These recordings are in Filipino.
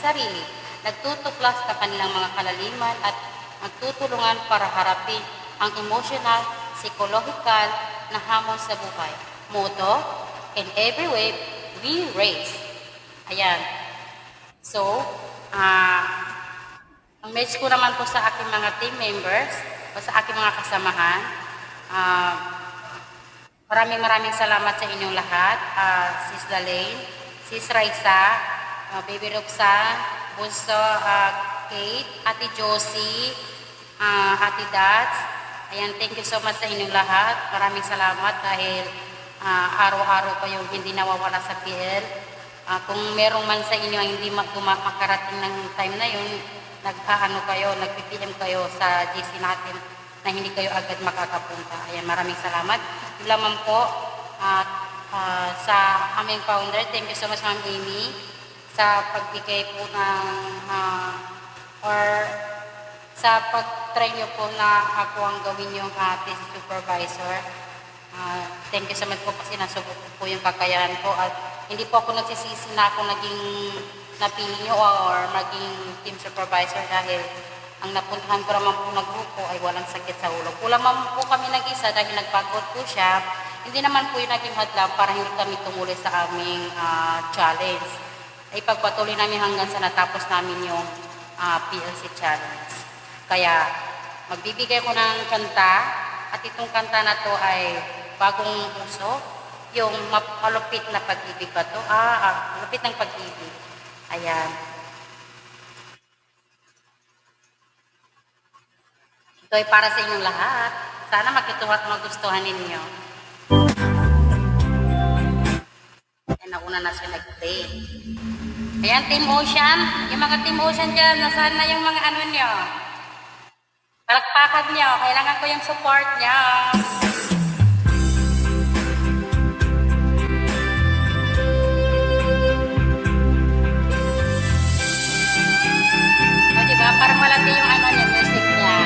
sarili. Nagtutuklas ng kanilang mga kalaliman at magtutulungan para harapin ang emotional, psychological na hamon sa buhay. Motto, in every way, we raise. Ayan. So, ang message ko naman po sa aking mga team members o sa aking mga kasamahan, maraming salamat sa inyong lahat. Sis Lalaine, Sis Raisa, Baby Roxanne, Bunso, Kate, Ate Josie, Ate Dats. Ayan, thank you so much sa inyong lahat. Maraming salamat dahil araw-araw kayong hindi nawawala sa PL. Kung merong man sa inyo ang hindi makarating ng time na yun, nag-PPM kayo sa GC natin na hindi kayo agad makakapunta. Ayan, maraming salamat. Yun lamang po sa aming founder. Thank you so much, Ma'am Amy, sa pagbigay po ng or sa pag-try nyo po na ako ang gawin yung ating supervisor. Thank you so much po kasi nasubok po yung kakayahan ko at hindi po ako nagsisisi na ako naging napili nyo or maging team supervisor dahil ang napuntahan ko naman po na grupo ay walang sakit sa ulo. Kulang man po kami nag-isa dahil nagpagod po siya. Hindi naman po yung naging hadlang para hindi kami tumuloy sa aming challenge. Ay pagpatuloy namin hanggang sa natapos namin yung PLC challenge. Kaya magbibigay ko ng kanta at itong kanta na to ay bagong puso, yung malupit na pag-ibig ba to? Malupit ng pag-ibig. Ayan. Ito ay para sa inyong lahat. Sana makituwa at magustuhan ninyo. Ayan, nauna na siya nag-play. Ayan, Team Ocean. Yung mga Team Ocean dyan, nasaan na yung mga ano nyo? Palakpakan nyo. Kailangan ko yung support nyo. O, diba? Parang malaki yung ano niya, music niya.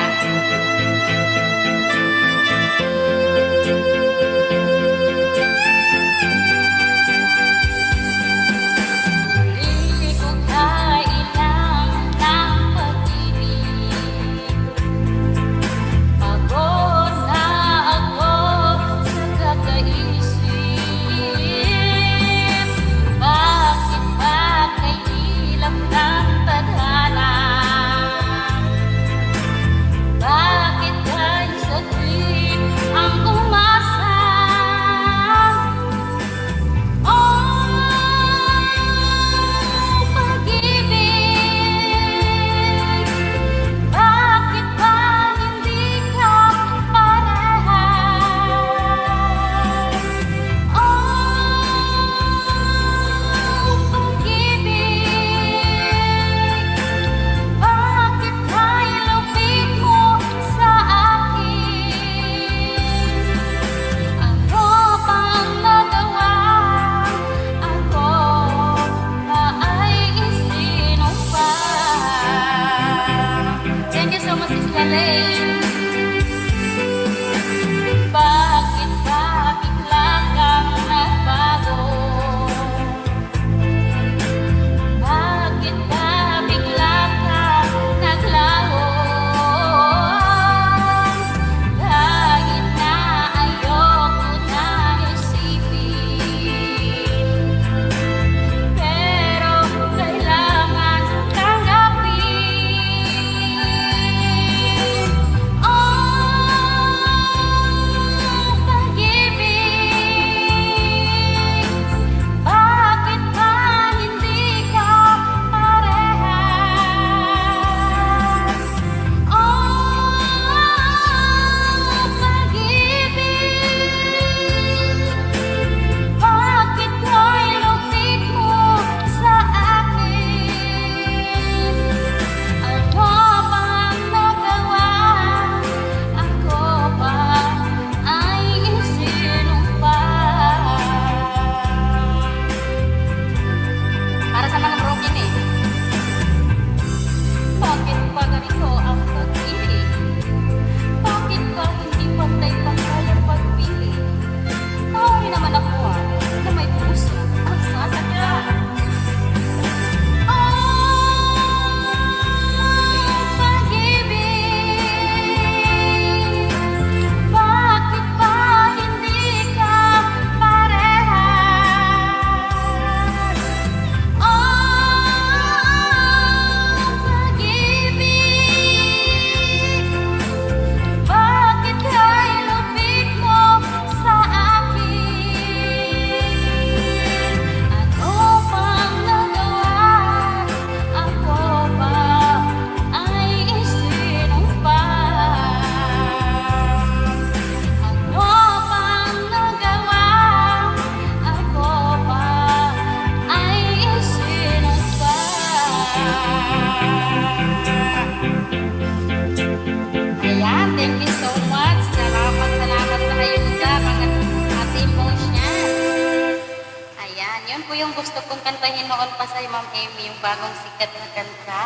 Ayan, thank you so much. Salamat sa ayuda, mga ate mo siya. Ayan, yun po yung gusto kong kantahin noon pa sa Ma'am Amy, yung bagong sikat na kanta.